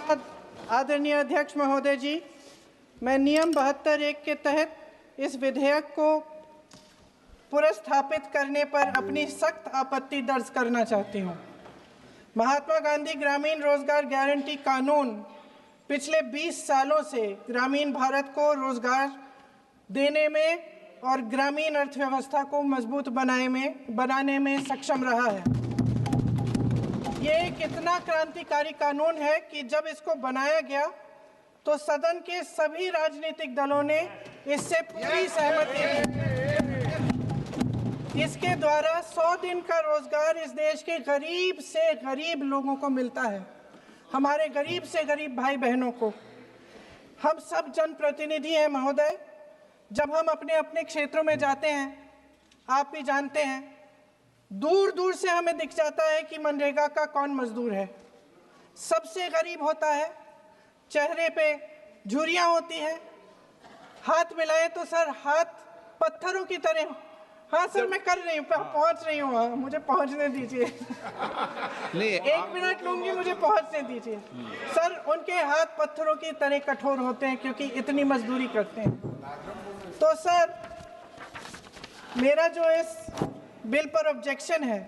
आदरणीय अध्यक्ष महोदय जी, मैं नियम 72(1) के तहत इस विधेयक को पुनर्स्थापित करने पर अपनी सख्त आपत्ति दर्ज करना चाहती हूँ। महात्मा गांधी ग्रामीण रोजगार गारंटी कानून पिछले 20 सालों से ग्रामीण भारत को रोजगार देने में और ग्रामीण अर्थव्यवस्था को मजबूत बनाने में सक्षम रहा है। ये एक इतना क्रांतिकारी कानून है कि जब इसको बनाया गया तो सदन के सभी राजनीतिक दलों ने इससे पूरी सहमति दी। इसके द्वारा 100 दिन का रोजगार इस देश के गरीब से गरीब लोगों को मिलता है, हमारे गरीब से गरीब भाई बहनों को। हम सब जनप्रतिनिधि हैं महोदय, जब हम अपने अपने क्षेत्रों में जाते हैं, आप भी जानते हैं, दूर दूर से हमें दिख जाता है कि मनरेगा का कौन मजदूर है। सबसे गरीब होता है, चेहरे पे झुर्रियाँ होती हैं, हाथ मिलाए तो सर हाथ पत्थरों की तरह। हाँ सर, मैं कर रही हूँ, पहुँच रही हूँ, हाँ मुझे पहुँचने दीजिए। नहीं, 1 मिनट लूँगी, मुझे पहुँचने दीजिए। सर, उनके हाथ पत्थरों की तरह कठोर होते हैं क्योंकि इतनी मजदूरी करते हैं। तो सर, मेरा जो इस बिल पर ऑब्जेक्शन है,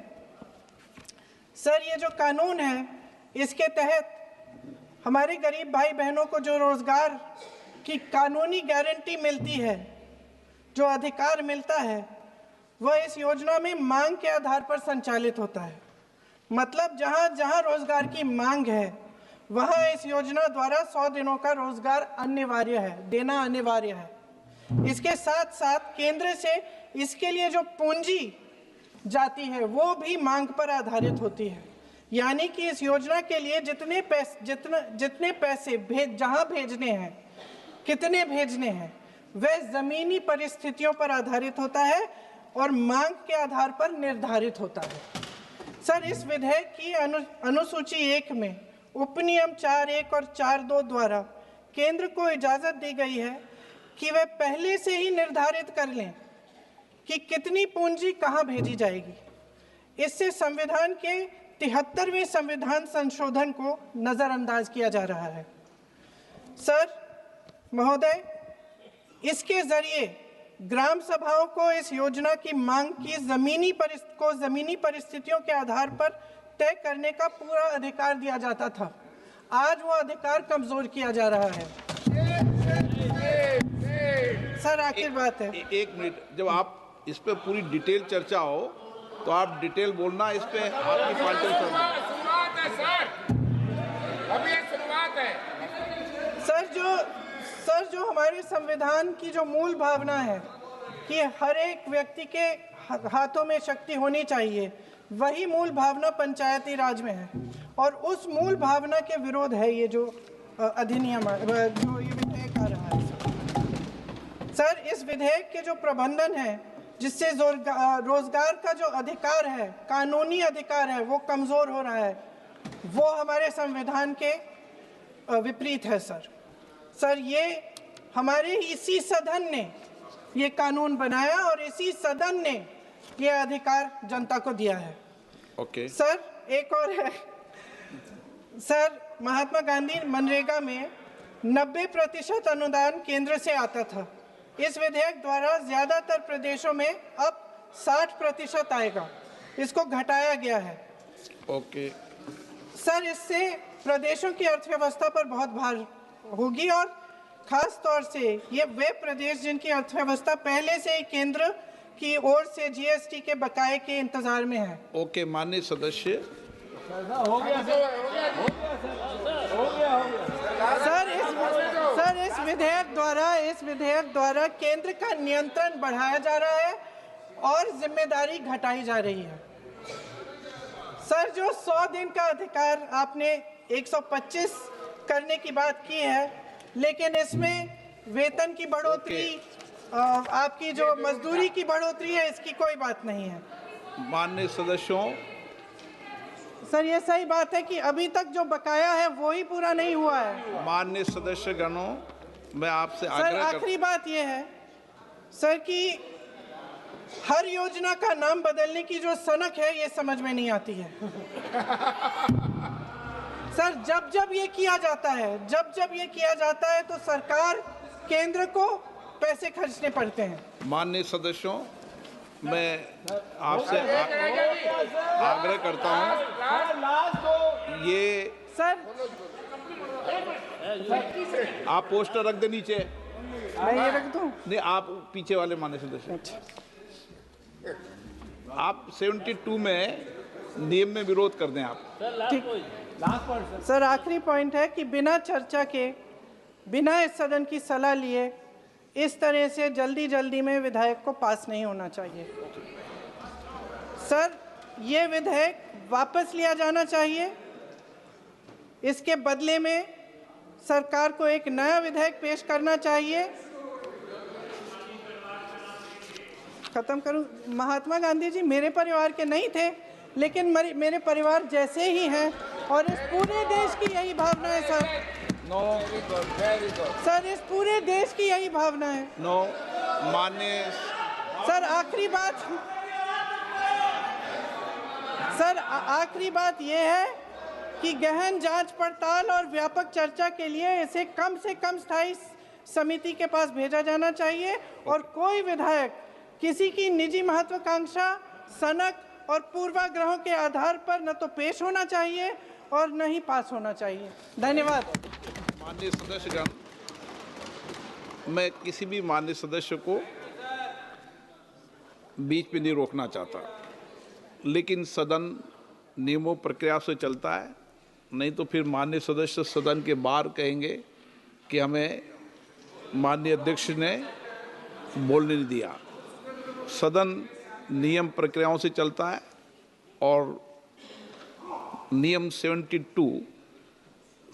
सर ये जो कानून है इसके तहत हमारे गरीब भाई बहनों को जो रोजगार की कानूनी गारंटी मिलती है, जो अधिकार मिलता है, वह इस योजना में मांग के आधार पर संचालित होता है। मतलब जहां जहां रोजगार की मांग है वहां इस योजना द्वारा 100 दिनों का रोजगार अनिवार्य है, देना अनिवार्य है। इसके साथ साथ केंद्र से इसके लिए जो पूंजी जाती है वो भी मांग पर आधारित होती है। यानी कि इस योजना के लिए जितने पैसे जहां भेजने हैं, कितने भेजने हैं, वह जमीनी परिस्थितियों पर आधारित होता है और मांग के आधार पर निर्धारित होता है। सर, इस विधेयक की अनुसूची 1 में उपनियम 4(1) और 4(2) द्वारा केंद्र को इजाजत दी गई है कि वे पहले से ही निर्धारित कर लें कि कितनी पूंजी कहां भेजी जाएगी। इससे संविधान के 73वें संविधान संशोधन को नजरअंदाज किया जा रहा है। सर महोदय, इसके जरिए ग्राम सभाओं को इस योजना की मांग की जमीनी परिस्थितियों के आधार पर तय करने का पूरा अधिकार दिया जाता था। आज वो अधिकार कमजोर किया जा रहा है। सर, आखिर बात है, 1 मिनट, जब आप इस पे पूरी डिटेल चर्चा हो तो आप डिटेल बोलना। इस पे आपकी पार्टी शुरुआत है सर, अभी एक शुरुआत है। सर जो हमारे संविधान की जो मूल भावना है कि हर एक व्यक्ति के हाथों में शक्ति होनी चाहिए, वही मूल भावना पंचायती राज में है और उस मूल भावना के विरोध है ये जो अधिनियम जो ये विधेयक आ रहा है। सर, इस विधेयक के जो प्रबंधन है जिससे रोजगार का जो अधिकार है, कानूनी अधिकार है, वो कमजोर हो रहा है, वो हमारे संविधान के विपरीत है। सर ये हमारे इसी सदन ने ये कानून बनाया और इसी सदन ने ये अधिकार जनता को दिया है। ओके। सर, एक और है सर, महात्मा गांधी मनरेगा में 90% अनुदान केंद्र से आता था। इस विधेयक द्वारा ज्यादातर प्रदेशों में अब 60% आएगा, इसको घटाया गया है। ओके। सर, इससे प्रदेशों की अर्थव्यवस्था पर बहुत भार होगी और खास तौर से ये वे प्रदेश जिनकी अर्थव्यवस्था पहले से ही केंद्र की ओर से जीएसटी के बकाये के इंतजार में है। ओके, माननीय सदस्य। हो गया। सर, इस विधेयक द्वारा केंद्र का नियंत्रण बढ़ाया जा रहा है और जिम्मेदारी घटाई जा रही है। सर, जो 100 दिन का अधिकार आपने 125 करने की बात की है, लेकिन इसमें वेतन की बढ़ोतरी, आपकी जो मजदूरी की बढ़ोतरी है, इसकी कोई बात नहीं है। माननीय सदस्यों, सर ये सही बात है कि अभी तक जो बकाया है वो ही पूरा नहीं हुआ है। माननीय सदस्य गणों, मैं आपसे सर, आखिरी बात ये है सर कि हर योजना का नाम बदलने की जो सनक है ये समझ में नहीं आती है। सर जब जब ये किया जाता है तो सरकार केंद्र को पैसे खर्चने पड़ते हैं। माननीय सदस्यों, मैं आपसे आग्रह करता हूं, ये सर आप पोस्टर रख दे नीचे। मैं ये रख दूं? नहीं, आप पीछे वाले माननीय सदस्य, आप 72 में नियम में विरोध कर दें आप। ठीक। सर आखिरी पॉइंट है कि बिना चर्चा के, बिना इस सदन की सलाह लिए इस तरह से जल्दी में विधेयक को पास नहीं होना चाहिए। सर ये विधेयक वापस लिया जाना चाहिए। इसके बदले में सरकार को एक नया विधेयक पेश करना चाहिए। खत्म करूं? महात्मा गांधी जी मेरे परिवार के नहीं थे, लेकिन मेरे परिवार जैसे ही हैं और इस पूरे देश की यही भावना है सर। नो, सर इस पूरे देश की यही भावना है। नो, माननीय सर आखिरी बात यह है कि गहन जांच पड़ताल और व्यापक चर्चा के लिए इसे कम से कम स्थायी समिति के पास भेजा जाना चाहिए और कोई विधायक किसी की निजी महत्वाकांक्षा, सनक और पूर्वाग्रहों के आधार पर न तो पेश होना चाहिए और न ही पास होना चाहिए। धन्यवाद। माननीय सदस्यगण, मैं किसी भी माननीय सदस्य को बीच में नहीं रोकना चाहता, लेकिन सदन नियमों प्रक्रिया से चलता है, नहीं तो फिर माननीय सदस्य सदन के बाहर कहेंगे कि हमें माननीय अध्यक्ष ने बोलने नहीं दिया। सदन नियम प्रक्रियाओं से चलता है और नियम 72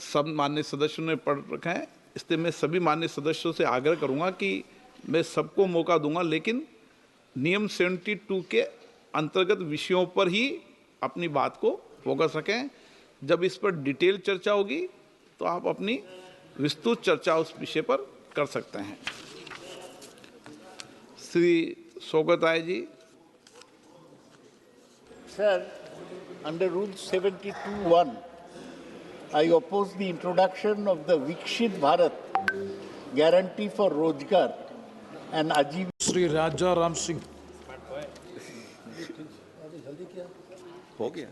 सब माननीय सदस्यों ने पढ़ रखे हैं, इसलिए मैं सभी माननीय सदस्यों से आग्रह करूंगा कि मैं सबको मौका दूंगा, लेकिन नियम 72 के अंतर्गत विषयों पर ही अपनी बात को फोकस रखें। जब इस पर डिटेल चर्चा होगी तो आप अपनी विस्तृत चर्चा उस विषय पर कर सकते हैं। Shri Shaukat Rai ji. Sir, under Rule 72(1), I oppose the introduction of the Vikshit Bharat Guarantee for Rozgar and Ajiv. Shri राजा राम सिंह। हो गया।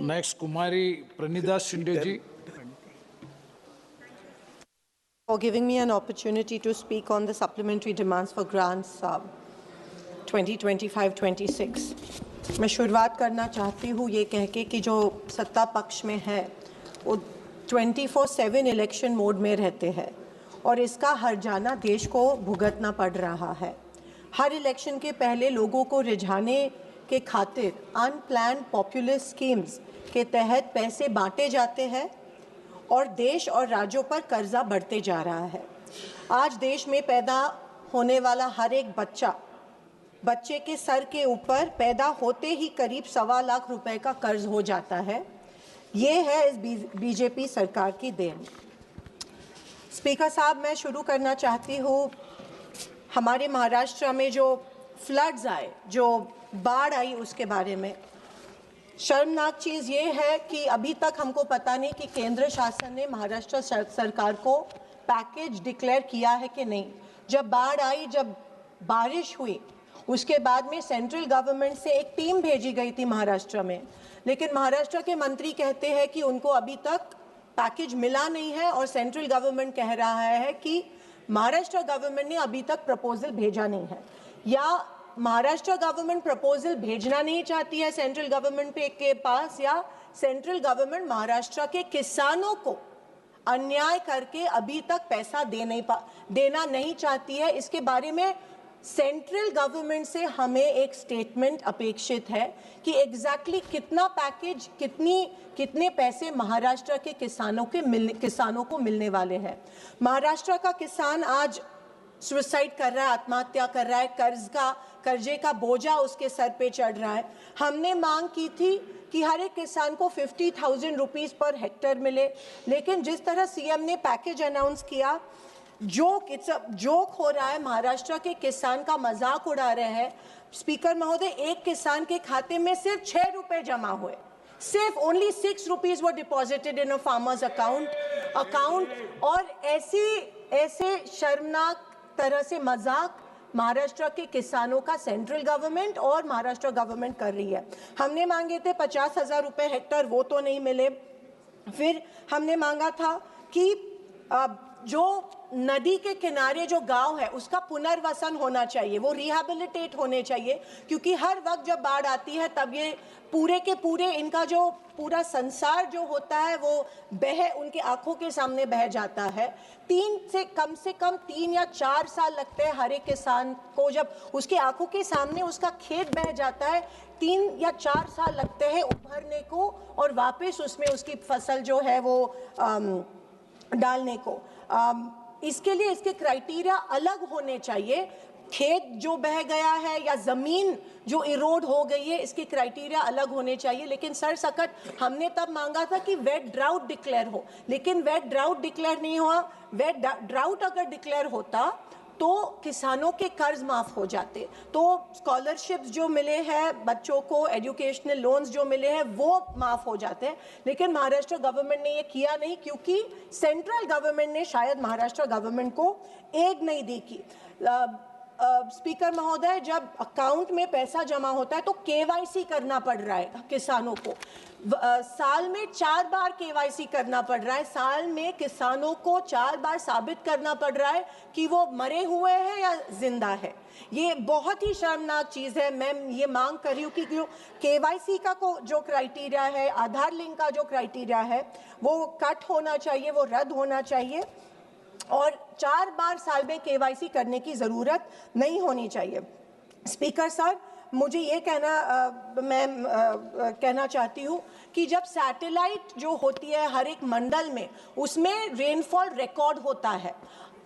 Next Kumari Pranidha Shinde ji. For giving me an opportunity to speak on the supplementary demands for grants 2025-26। मैं शुरुआत करना चाहती हूँ ये कह के कि जो सत्ता पक्ष में है वो 24/7 इलेक्शन मोड में रहते हैं और इसका हर जाना देश को भुगतना पड़ रहा है। हर इलेक्शन के पहले लोगों को रिझाने के खातिर अनप्लान्ड पॉपुलिस्ट स्कीम्स के तहत पैसे बांटे जाते हैं और देश और राज्यों पर कर्जा बढ़ते जा रहा है। आज देश में पैदा होने वाला हर एक बच्चे के सर के ऊपर पैदा होते ही करीब 1.25 लाख रुपए का कर्ज हो जाता है। ये है इस बीजेपी सरकार की देन। स्पीकर साहब, मैं शुरू करना चाहती हूँ हमारे महाराष्ट्र में जो फ्लड्स आए, जो बाढ़ आई, उसके बारे में। शर्मनाक चीज़ ये है कि अभी तक हमको पता नहीं कि केंद्र शासन ने महाराष्ट्र सरकार को पैकेज डिक्लेयर किया है कि नहीं। जब बाढ़ आई, जब बारिश हुई, उसके बाद में सेंट्रल गवर्नमेंट से एक टीम भेजी गई थी महाराष्ट्र में, लेकिन महाराष्ट्र के मंत्री कहते हैं कि उनको अभी तक पैकेज मिला नहीं है और सेंट्रल गवर्नमेंट कह रहा है कि महाराष्ट्र गवर्नमेंट ने अभी तक प्रपोजल भेजा नहीं है, या महाराष्ट्र गवर्नमेंट प्रपोजल भेजना नहीं चाहती है सेंट्रल गवर्नमेंट के पास, या सेंट्रल गवर्नमेंट महाराष्ट्र के किसानों को अन्याय करके अभी तक पैसा देना नहीं चाहती है। इसके बारे में सेंट्रल गवर्नमेंट से हमें एक स्टेटमेंट अपेक्षित है कि एग्जैक्टली कितना पैकेज, कितने पैसे महाराष्ट्र के किसानों को मिलने वाले हैं। महाराष्ट्र का किसान आज सुसाइड कर रहा है, आत्महत्या कर रहा है, कर्जे का बोझा उसके सर पे चढ़ रहा है। हमने मांग की थी कि हर एक किसान को 50,000 रुपीस पर हेक्टेयर मिले, लेकिन जिस तरह सीएम ने पैकेज अनाउंस किया, जोक हो रहा है। महाराष्ट्र के किसान का मजाक उड़ा रहे हैं। स्पीकर महोदय, एक किसान के खाते में सिर्फ 6 रुपए जमा हुए, सिर्फ only 6 rupees were deposited in a farmers account और ऐसे शर्मनाक तरह से मजाक महाराष्ट्र के किसानों का सेंट्रल गवर्नमेंट और महाराष्ट्र गवर्नमेंट कर रही है। हमने मांगे थे 50,000 रुपए हेक्टर, वो तो नहीं मिले। फिर हमने मांगा था कि जो नदी के किनारे जो गांव है उसका पुनर्वसन होना चाहिए, वो रिहैबिलिटेट होने चाहिए, क्योंकि हर वक्त जब बाढ़ आती है तब ये पूरे के पूरे इनका जो पूरा संसार जो होता है वो उनके आंखों के सामने बह जाता है। कम से कम 3 या 4 साल लगते हैं हर एक किसान को, जब उसकी आंखों के सामने उसका खेत बह जाता है 3 या 4 साल लगते हैं उभरने को और वापस उसमें उसकी फसल जो है वो डालने को। इसके लिए इसके क्राइटेरिया अलग होने चाहिए। खेत जो बह गया है या जमीन जो इरोड हो गई है, इसके क्राइटेरिया अलग होने चाहिए। लेकिन सरसकट हमने तब मांगा था कि वेट ड्राउट डिक्लेयर हो, लेकिन वेट ड्राउट डिक्लेयर नहीं हुआ। वेट ड्राउट अगर डिक्लेयर होता तो किसानों के कर्ज माफ हो जाते, तो स्कॉलरशिप्स जो मिले हैं बच्चों को, एजुकेशनल लोन्स जो मिले हैं वो माफ हो जाते हैं। लेकिन महाराष्ट्र गवर्नमेंट ने ये किया नहीं, क्योंकि सेंट्रल गवर्नमेंट ने शायद महाराष्ट्र गवर्नमेंट को एड नहीं दी की। स्पीकर महोदय, जब अकाउंट में पैसा जमा होता है तो केवाईसी करना पड़ रहा है किसानों को। साल में 4 बार केवाईसी करना पड़ रहा है। साल में किसानों को 4 बार साबित करना पड़ रहा है कि वो मरे हुए हैं या जिंदा है। ये बहुत ही शर्मनाक चीज़ है। मैं ये मांग कर रही हूँ कि केवाईसी का जो क्राइटेरिया है, आधार लिंक का जो क्राइटेरिया है वो कट होना चाहिए, वो रद्द होना चाहिए और 4 बार साल में केवाईसी करने की ज़रूरत नहीं होनी चाहिए। स्पीकर सर, मुझे ये कहना चाहती हूँ कि जब सैटेलाइट जो होती है हर एक मंडल में, उसमें रेनफॉल रिकॉर्ड होता है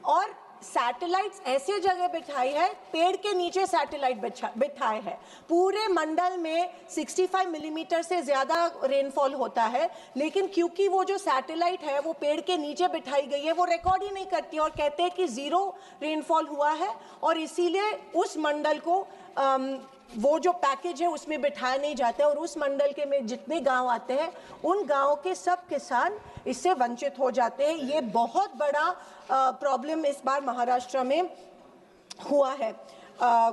और सैटेलाइट्स ऐसे जगह बिठाई है, पेड़ के नीचे सैटेलाइट बिठाए है। पूरे मंडल में 65 मिलीमीटर से ज़्यादा रेनफॉल होता है, लेकिन क्योंकि वो जो सैटेलाइट है वो पेड़ के नीचे बिठाई गई है, वो रिकॉर्ड ही नहीं करती और कहते हैं कि 0 रेनफॉल हुआ है और इसीलिए उस मंडल को वो जो पैकेज है उसमें बिठाया नहीं जाता है और उस मंडल के में जितने गांव आते हैं उन गांवों के सब किसान इससे वंचित हो जाते हैं। ये बहुत बड़ा प्रॉब्लम इस बार महाराष्ट्र में हुआ है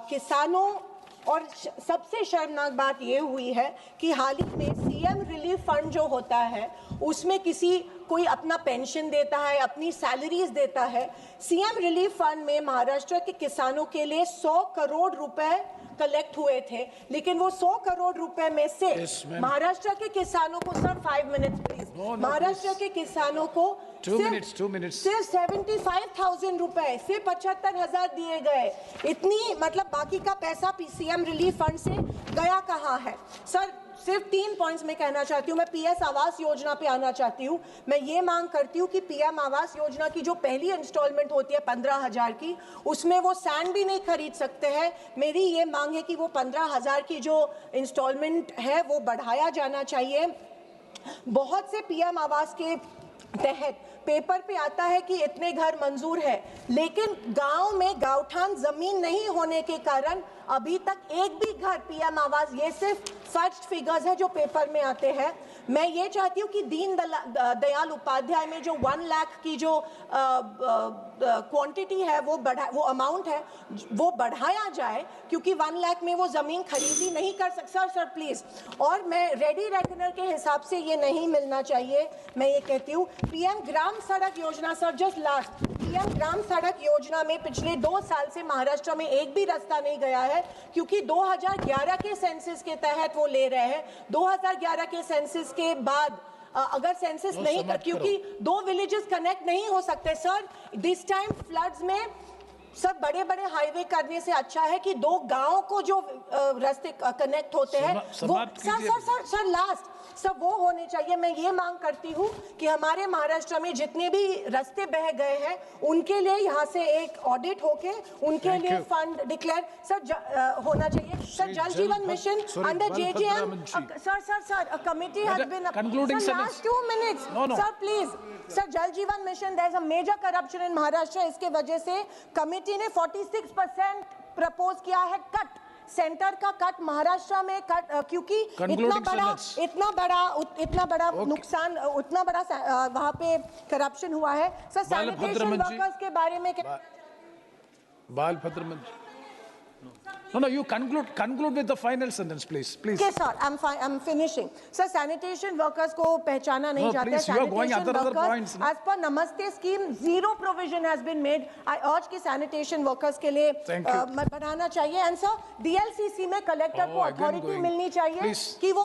किसानों। और सबसे शर्मनाक बात ये हुई है कि हाल ही में सीएम रिलीफ फंड जो होता है उसमें कोई अपना पेंशन देता है, अपनी सैलरीज देता है। सीएम रिलीफ फंड में महाराष्ट्र के किसानों के लिए 100 करोड़ रुपए कलेक्ट हुए थे, लेकिन वो 100 करोड़ रुपए में से महाराष्ट्र के किसानों को, सर 5 मिनट्स प्लीज, महाराष्ट्र के किसानों को 2 मिनट्स सिर्फ 75,000 रुपए, सिर्फ 75,000 दिए गए। इतनी मतलब बाकी का पैसा सीएम रिलीफ फंड से गया कहाँ है? सर सिर्फ 3 पॉइंट्स में कहना चाहती हूँ। मैं पीएस आवास योजना पे आना चाहती हूँ। मैं ये मांग करती हूँ कि पीएम आवास योजना की जो पहली इंस्टॉलमेंट होती है 15,000 की, उसमें वो सैंड भी नहीं खरीद सकते हैं। मेरी ये मांग है कि वो 15,000 की जो इंस्टॉलमेंट है वो बढ़ाया जाना चाहिए। बहुत से पीएम आवास के तहत पेपर पे आता है कि इतने घर मंजूर है, लेकिन गांव में गांवठान जमीन नहीं होने के कारण अभी तक एक भी घर पीएम आवास, ये सिर्फ फर्स्ट फिगर्स है जो पेपर में आते हैं। मैं ये चाहती हूँ कि दीन दयाल उपाध्याय में जो 1 लाख की जो क्वांटिटी है वो अमाउंट है वो बढ़ाया जाए, क्योंकि 1 लाख में वो जमीन खरीदी नहीं कर सकता। सर प्लीज, और मैं रेडी रेकनर के हिसाब से ये नहीं मिलना चाहिए। मैं ये कहती हूँ पीएम ग्राम सड़क योजना, सर जस्ट लास्ट, पीएम ग्राम सड़क योजना में पिछले 2 साल से महाराष्ट्र में एक भी रास्ता नहीं गया है, क्योंकि 2011 के सेंसस के तहत वो ले रहे हैं। 2011 के सेंसस के बाद अगर सेंसस नहीं कर, क्योंकि 2 विलेजेस कनेक्ट नहीं हो सकते सर। दिस टाइम फ्लड्स में सर बड़े बड़े हाईवे करने से अच्छा है कि 2 गांवों को जो रास्ते कनेक्ट होते हैं वो सर लास्ट सर वो होने चाहिए। मैं ये मांग करती हूँ कि हमारे महाराष्ट्र में जितने भी रास्ते बह गए हैं उनके लिए यहाँ से एक ऑडिट होके उनके लिए फंड डिक्लेयर सर होना चाहिए। Sir Jal Jeevan mission under JJM sir committee has been last 2 minutes sir please sir Jal Jeevan mission there is a major corruption in Maharashtra. इसके वजह से कमिटी ने 46% प्रपोज किया है कट सेंटर का कट महाराष्ट्र में कट क्योंकि Concluding sentence. इतना बड़ा नुकसान, उतना बड़ा वहाँ पे करप्शन हुआ है सर। बालभद्र सैनिटेशन मंत्री- वर्कर्स के बारे में बालभद्र मंत्री, no, you conclude with the final sentence, please. Okay, sir, I'm finishing. Sir, sanitation workers को पहचाना नहीं No, जाता है। please, you are going Sanitation other workers, points, no? as per Namaste scheme, zero provision has been made. I urge कि sanitation workers के लिए Thank you. बढ़ाना चाहिए। And sir, DLCC में कलेक्टर को Oh, again authority going. मिलनी चाहिए Please. कि वो